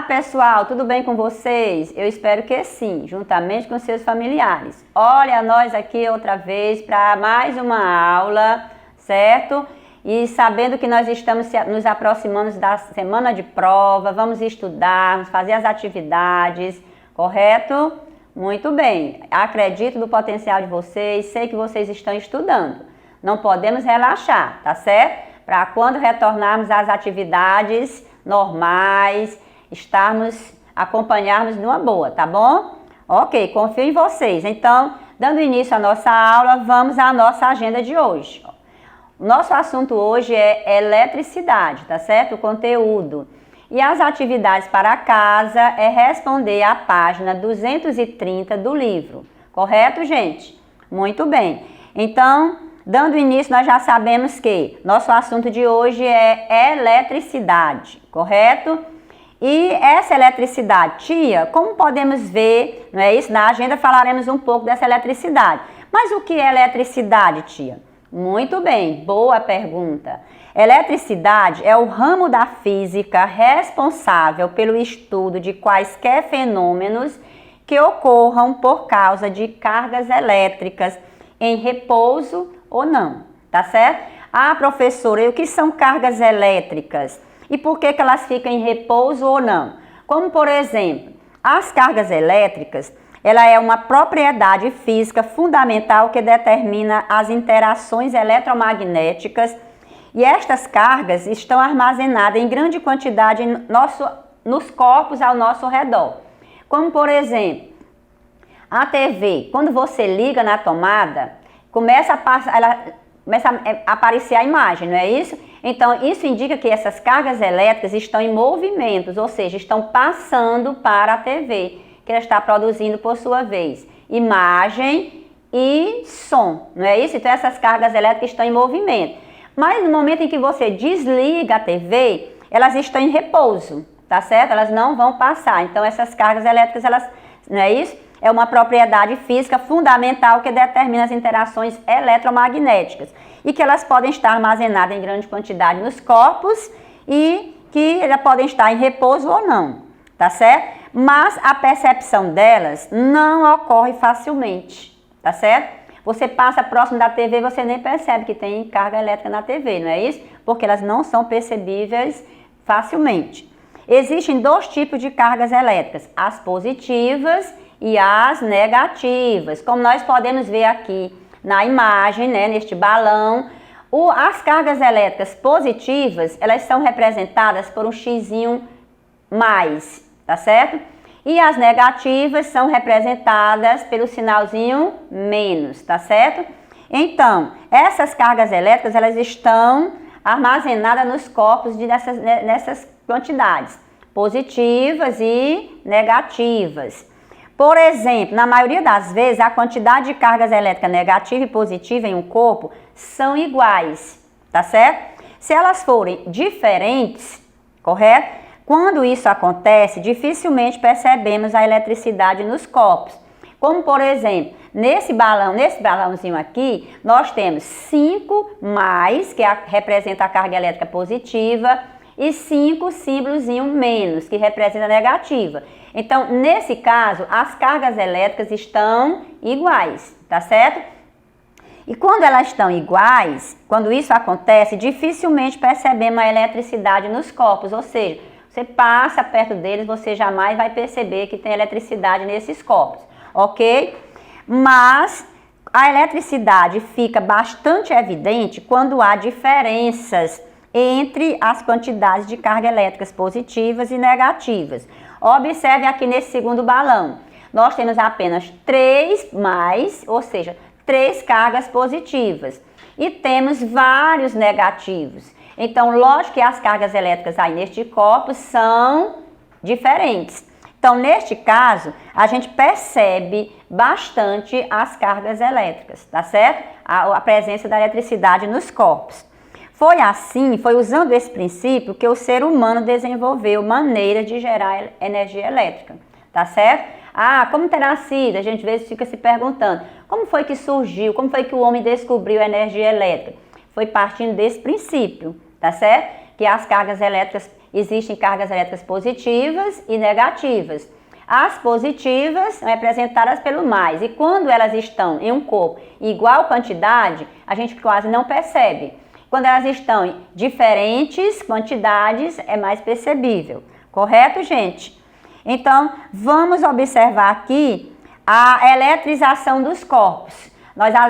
Olá pessoal, tudo bem com vocês? Eu espero que sim, juntamente com seus familiares. Olha nós aqui outra vez para mais uma aula, certo? E sabendo que nós estamos nos aproximando da semana de prova, vamos estudar, vamos fazer as atividades, correto? Muito bem, acredito no potencial de vocês, sei que vocês estão estudando. Não podemos relaxar, tá certo? Para quando retornarmos às atividades normais, acompanharmos numa boa, tá bom? Ok, confio em vocês. Então, dando início à nossa aula, vamos à nossa agenda de hoje. O nosso assunto hoje é eletricidade, tá certo? O conteúdo. E as atividades para casa é responder à página 230 do livro. Correto, gente? Muito bem. Então, dando início, nós já sabemos que nosso assunto de hoje é eletricidade, correto? E essa eletricidade, tia, como podemos ver, não é isso? Na agenda falaremos um pouco dessa eletricidade. Mas o que é eletricidade, tia? Muito bem, boa pergunta. Eletricidade é o ramo da física responsável pelo estudo de quaisquer fenômenos que ocorram por causa de cargas elétricas em repouso ou não, tá certo? Ah, professora, e o que são cargas elétricas? E por que elas ficam em repouso ou não? Como, por exemplo, as cargas elétricas, ela é uma propriedade física fundamental que determina as interações eletromagnéticas e estas cargas estão armazenadas em grande quantidade nos corpos ao nosso redor. Como, por exemplo, a TV, quando você liga na tomada, começa a aparecer a imagem, não é isso? Então, isso indica que essas cargas elétricas estão em movimentos, ou seja, estão passando para a TV, que ela está produzindo por sua vez imagem e som, não é isso? Então, essas cargas elétricas estão em movimento. Mas no momento em que você desliga a TV, elas estão em repouso, tá certo? Elas não vão passar. Então, essas cargas elétricas, não é isso? É uma propriedade física fundamental que determina as interações eletromagnéticas e que elas podem estar armazenadas em grande quantidade nos corpos e que elas podem estar em repouso ou não, tá certo? Mas a percepção delas não ocorre facilmente, tá certo? Você passa próximo da TV e você nem percebe que tem carga elétrica na TV, não é isso? Porque elas não são percebíveis facilmente. Existem dois tipos de cargas elétricas, as positivas e as negativas. Como nós podemos ver aqui na imagem, né, neste balão, as cargas elétricas positivas, elas são representadas por um xizinho mais, tá certo? E as negativas são representadas pelo sinalzinho menos, tá certo? Então, essas cargas elétricas, elas estão armazenadas nos corpos nessas quantidades, positivas e negativas. Por exemplo, na maioria das vezes, a quantidade de cargas elétricas negativa e positiva em um corpo são iguais, tá certo? Se elas forem diferentes, correto? Quando isso acontece, dificilmente percebemos a eletricidade nos corpos. Como, por exemplo, nesse balãozinho aqui, nós temos 5 mais, que representa a carga elétrica positiva, e 5 símbolozinho menos, que representa a negativa. Então, nesse caso, as cargas elétricas estão iguais, tá certo? E quando elas estão iguais, quando isso acontece, dificilmente percebemos a eletricidade nos corpos, ou seja, você passa perto deles, você jamais vai perceber que tem eletricidade nesses corpos, ok? Mas a eletricidade fica bastante evidente quando há diferenças entre as quantidades de cargas elétricas positivas e negativas. Observe aqui nesse segundo balão, nós temos apenas 3 mais, ou seja, 3 cargas positivas e temos vários negativos. Então, lógico que as cargas elétricas aí neste copo são diferentes. Então, neste caso, a gente percebe bastante as cargas elétricas, tá certo? A presença da eletricidade nos corpos. Foi usando esse princípio que o ser humano desenvolveu maneira de gerar energia elétrica, tá certo? Ah, como terá sido? A gente às vezes fica se perguntando, como foi que surgiu, como foi que o homem descobriu a energia elétrica? Foi partindo desse princípio, tá certo? Que as cargas elétricas Existem cargas elétricas positivas e negativas. As positivas são representadas pelo mais, e quando elas estão em um corpo em igual quantidade, a gente quase não percebe. Quando elas estão em diferentes quantidades, é mais percebível. Correto, gente? Então, vamos observar aqui a eletrização dos corpos.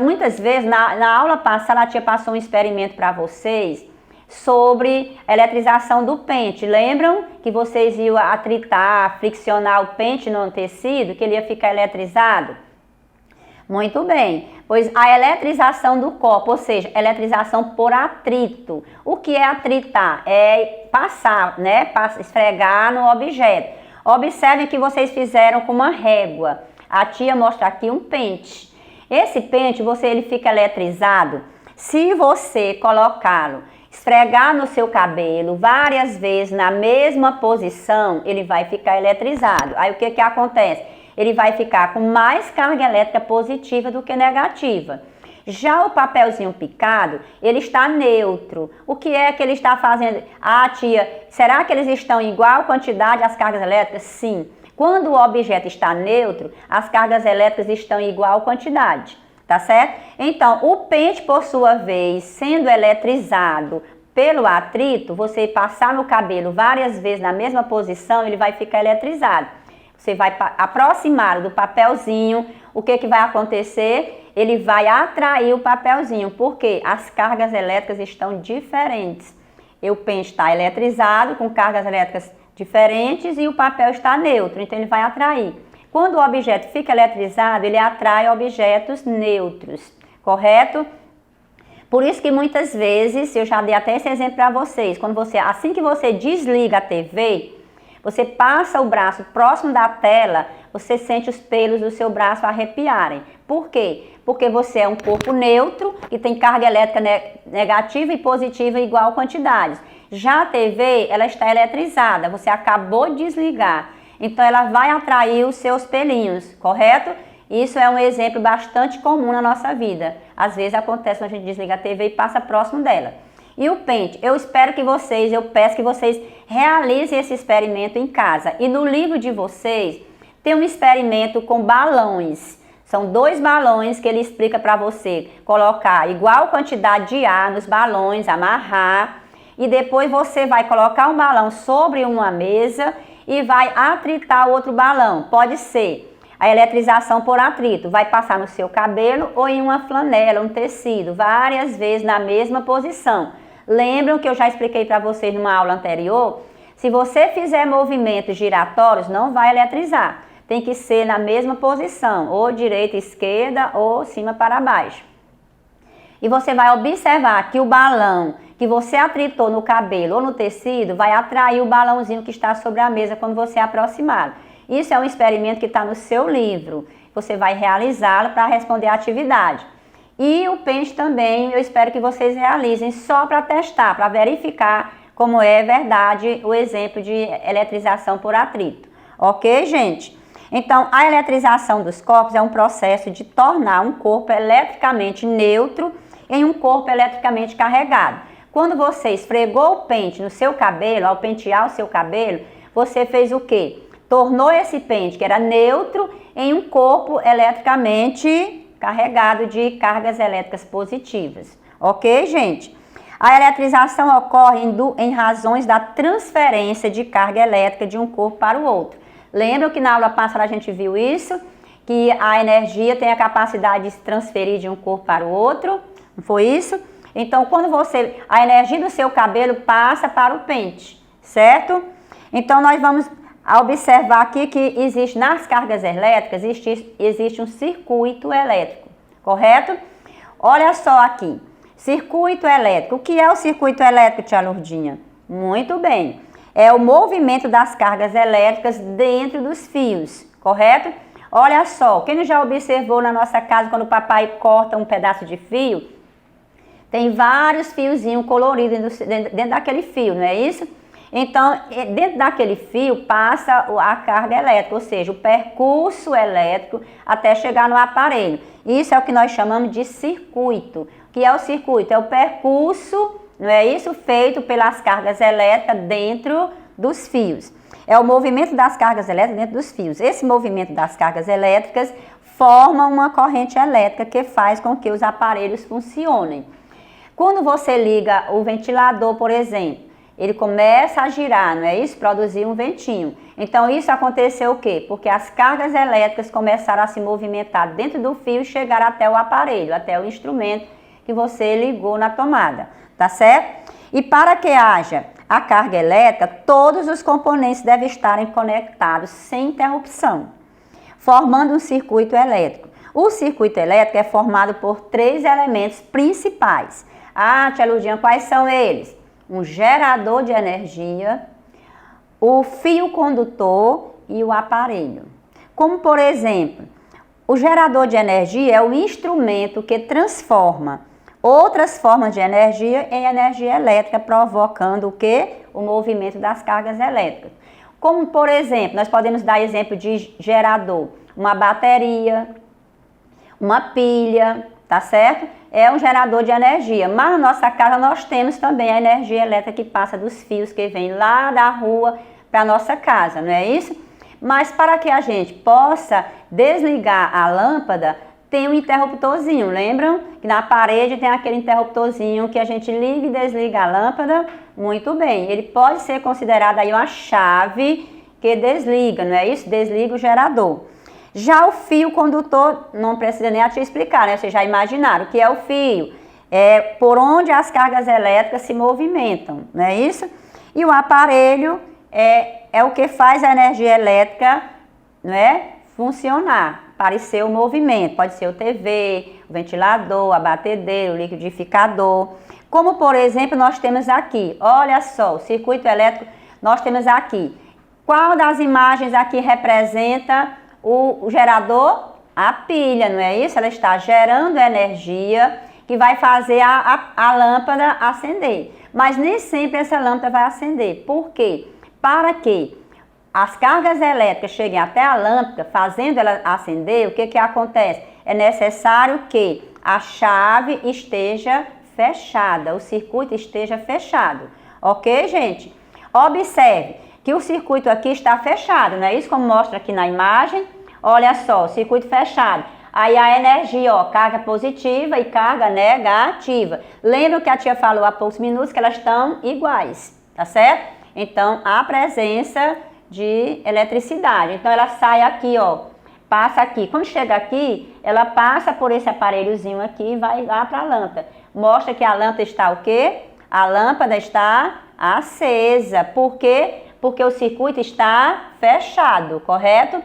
Muitas vezes, na aula passada, a tia passou um experimento para vocês sobre eletrização do pente. Lembram que vocês iam atritar, friccionar o pente no tecido, que ele ia ficar eletrizado? Muito bem, pois a eletrização do corpo, ou seja, eletrização por atrito. O que é atritar? É passar, né? Esfregar no objeto. Observem que vocês fizeram com uma régua. A tia mostra aqui um pente. Esse pente, ele fica eletrizado se você colocá-lo, esfregar no seu cabelo várias vezes na mesma posição, ele vai ficar eletrizado. Aí o que acontece? Ele vai ficar com mais carga elétrica positiva do que negativa. Já o papelzinho picado, ele está neutro. O que é que ele está fazendo? Ah, tia, será que eles estão em igual quantidade as cargas elétricas? Sim. Quando o objeto está neutro, as cargas elétricas estão em igual quantidade, tá certo? Então, o pente, por sua vez, sendo eletrizado pelo atrito, você passar no cabelo várias vezes na mesma posição, ele vai ficar eletrizado. Você vai aproximar do papelzinho, o que vai acontecer? Ele vai atrair o papelzinho, porque as cargas elétricas estão diferentes. O pente está eletrizado, com cargas elétricas diferentes, e o papel está neutro, então ele vai atrair. Quando o objeto fica eletrizado, ele atrai objetos neutros, correto? Por isso que muitas vezes, eu já dei até esse exemplo para vocês, assim que você desliga a TV, você passa o braço próximo da tela, você sente os pelos do seu braço arrepiarem. Por quê? Porque você é um corpo neutro, que tem carga elétrica negativa e positiva em igual quantidade. Já a TV, ela está eletrizada, você acabou de desligar, então ela vai atrair os seus pelinhos, correto? Isso é um exemplo bastante comum na nossa vida. Às vezes acontece quando a gente desliga a TV e passa próximo dela. E o pente, eu peço que vocês realizem esse experimento em casa. E no livro de vocês tem um experimento com balões. São 2 balões que ele explica para você colocar igual quantidade de ar nos balões, amarrar, e depois você vai colocar um balão sobre uma mesa e vai atritar o outro balão. Pode ser a eletrização por atrito, vai passar no seu cabelo ou em uma flanela, um tecido, várias vezes na mesma posição. Lembram que eu já expliquei para vocês numa aula anterior? Se você fizer movimentos giratórios, não vai eletrizar. Tem que ser na mesma posição, ou direita, esquerda, ou cima para baixo. E você vai observar que o balão que você atritou no cabelo ou no tecido vai atrair o balãozinho que está sobre a mesa quando você aproximar. Isso é um experimento que está no seu livro. Você vai realizá-lo para responder a atividade. E o pente também, eu espero que vocês realizem só para testar, para verificar como é verdade o exemplo de eletrização por atrito. Ok, gente? Então, a eletrização dos corpos é um processo de tornar um corpo eletricamente neutro em um corpo eletricamente carregado. Quando você esfregou o pente no seu cabelo, ao pentear o seu cabelo, você fez o quê? Tornou esse pente, que era neutro, em um corpo eletricamente carregado de cargas elétricas positivas. Ok, gente? A eletrização ocorre em razões da transferência de carga elétrica de um corpo para o outro. Lembram que na aula passada a gente viu isso? Que a energia tem a capacidade de se transferir de um corpo para o outro. Não foi isso? Então, a energia do seu cabelo passa para o pente, certo? Então, nós vamos observar aqui que existe, nas cargas elétricas, existe um circuito elétrico, correto? Olha só aqui, circuito elétrico. O que é o circuito elétrico, tia Lourdinha? Muito bem, é o movimento das cargas elétricas dentro dos fios, correto? Olha só, quem já observou na nossa casa quando o papai corta um pedaço de fio, tem vários fiozinhos coloridos dentro daquele fio, não é isso? Então, dentro daquele fio passa a carga elétrica, ou seja, o percurso elétrico até chegar no aparelho. Isso é o que nós chamamos de circuito. O que é o circuito? É o percurso não é isso? Feito pelas cargas elétricas dentro dos fios. É o movimento das cargas elétricas dentro dos fios. Esse movimento das cargas elétricas forma uma corrente elétrica que faz com que os aparelhos funcionem. Quando você liga o ventilador, por exemplo, ele começa a girar, não é isso? Produzir um ventinho. Então, isso aconteceu o quê? Porque as cargas elétricas começaram a se movimentar dentro do fio e chegaram até o aparelho, até o instrumento que você ligou na tomada, tá certo? E para que haja a carga elétrica, todos os componentes devem estarem conectados sem interrupção, formando um circuito elétrico. O circuito elétrico é formado por 3 elementos principais. Ah, tia Lourdinha, quais são eles? Um gerador de energia, o fio condutor e o aparelho. Como, por exemplo, o gerador de energia é o instrumento que transforma outras formas de energia em energia elétrica, provocando o quê? O movimento das cargas elétricas. Como, por exemplo, nós podemos dar exemplo de gerador, uma bateria, uma pilha, tá certo? É um gerador de energia, mas na nossa casa nós temos também a energia elétrica que passa dos fios que vem lá da rua para a nossa casa, não é isso? Mas para que a gente possa desligar a lâmpada, tem um interruptorzinho, lembram? Que na parede tem aquele interruptorzinho que a gente liga e desliga a lâmpada. Muito bem, ele pode ser considerado aí uma chave que desliga, não é isso? Desliga o gerador. Já o fio condutor, não precisa nem te explicar, né? Vocês já imaginaram o que é o fio? É por onde as cargas elétricas se movimentam, não é isso? E o aparelho é o que faz a energia elétrica, não é, funcionar, parecer o movimento. Pode ser o TV, o ventilador, a batedeira, o liquidificador. Como, por exemplo, nós temos aqui, olha só, o circuito elétrico, nós temos aqui. Qual das imagens aqui representa o gerador? A pilha, não é isso? Ela está gerando energia que vai fazer a lâmpada acender. Mas nem sempre essa lâmpada vai acender. Por quê? Para que as cargas elétricas cheguem até a lâmpada, fazendo ela acender, o que acontece? É necessário que a chave esteja fechada, o circuito esteja fechado. Ok, gente? Observe que o circuito aqui está fechado, não é isso? Como mostra aqui na imagem. Olha só, o circuito fechado. Aí a energia, ó, carga positiva e carga negativa. Lembra que a tia falou há poucos minutos que elas estão iguais, tá certo? Então, a presença de eletricidade. Então, ela sai aqui, ó, passa aqui. Quando chega aqui, ela passa por esse aparelhozinho aqui e vai lá para a lâmpada. Mostra que a lâmpada está o quê? A lâmpada está acesa. Por quê? Porque o circuito está fechado, correto?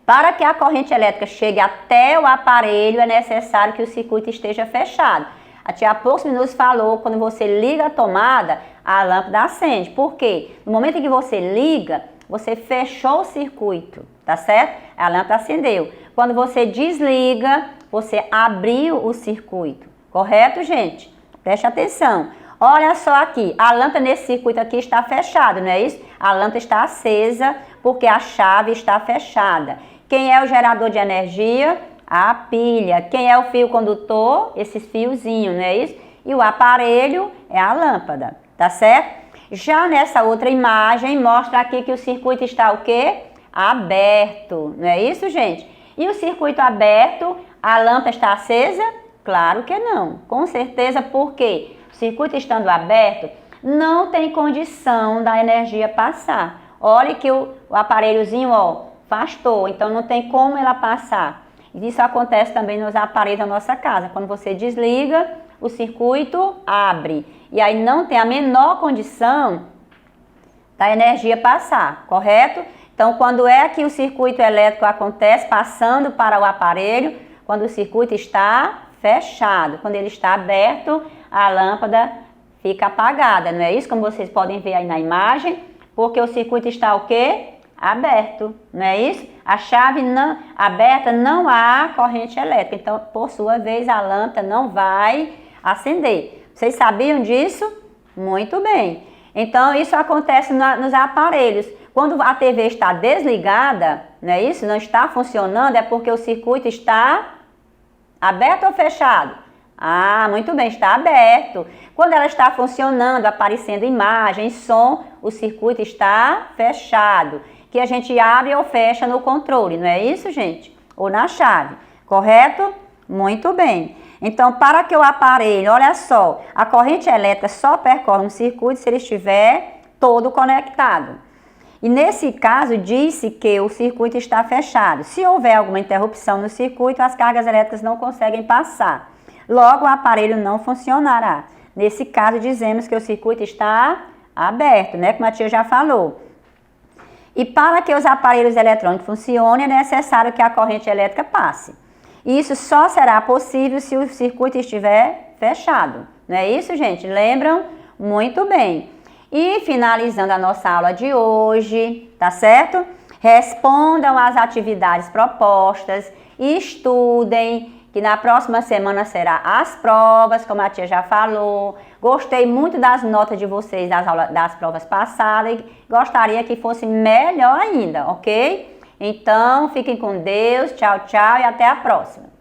Para que a corrente elétrica chegue até o aparelho, é necessário que o circuito esteja fechado. A tia há poucos minutos falou, quando você liga a tomada, a lâmpada acende. Por quê? No momento em que você liga, você fechou o circuito, tá certo? A lâmpada acendeu. Quando você desliga, você abriu o circuito. Correto, gente? Preste atenção. Olha só aqui, a lâmpada nesse circuito aqui está fechada, não é isso? A lâmpada está acesa porque a chave está fechada. Quem é o gerador de energia? A pilha. Quem é o fio condutor? Esses fiozinhos, não é isso? E o aparelho é a lâmpada, tá certo? Já nessa outra imagem, mostra aqui que o circuito está o quê? Aberto, não é isso, gente? E o circuito aberto, a lâmpada está acesa? Claro que não, com certeza, por quê? O circuito estando aberto, não tem condição da energia passar. Olha que o aparelhozinho, ó, afastou, então não tem como ela passar. Isso acontece também nos aparelhos da nossa casa. Quando você desliga, o circuito abre. E aí não tem a menor condição da energia passar, correto? Então, quando é que o circuito elétrico acontece passando para o aparelho? Quando o circuito está fechado. Quando ele está aberto, a lâmpada fica apagada. Não é isso? Como vocês podem ver aí na imagem. Porque o circuito está o quê? Aberto, não é isso? A chave não aberta, não há corrente elétrica. Então, por sua vez, a lâmpada não vai acender. Vocês sabiam disso? Muito bem. Então, isso acontece nos aparelhos. Quando a TV está desligada, não é isso? Não está funcionando, é porque o circuito está aberto ou fechado? Ah, muito bem, está aberto. Quando ela está funcionando, aparecendo imagem, som, o circuito está fechado. Que a gente abre ou fecha no controle, não é isso, gente? Ou na chave, correto? Muito bem. Então, para que o aparelho, olha só, a corrente elétrica só percorre um circuito se ele estiver todo conectado. E nesse caso, disse que o circuito está fechado. Se houver alguma interrupção no circuito, as cargas elétricas não conseguem passar. Logo, o aparelho não funcionará. Nesse caso, dizemos que o circuito está aberto, né? Como a tia já falou. E para que os aparelhos eletrônicos funcionem, é necessário que a corrente elétrica passe. Isso só será possível se o circuito estiver fechado. Não é isso, gente? Lembram? Muito bem. E finalizando a nossa aula de hoje, tá certo? Respondam às atividades propostas, estudem, que na próxima semana será as provas, como a tia já falou. Gostei muito das notas de vocês das provas passadas e gostaria que fosse melhor ainda, ok? Então, fiquem com Deus, tchau, tchau e até a próxima.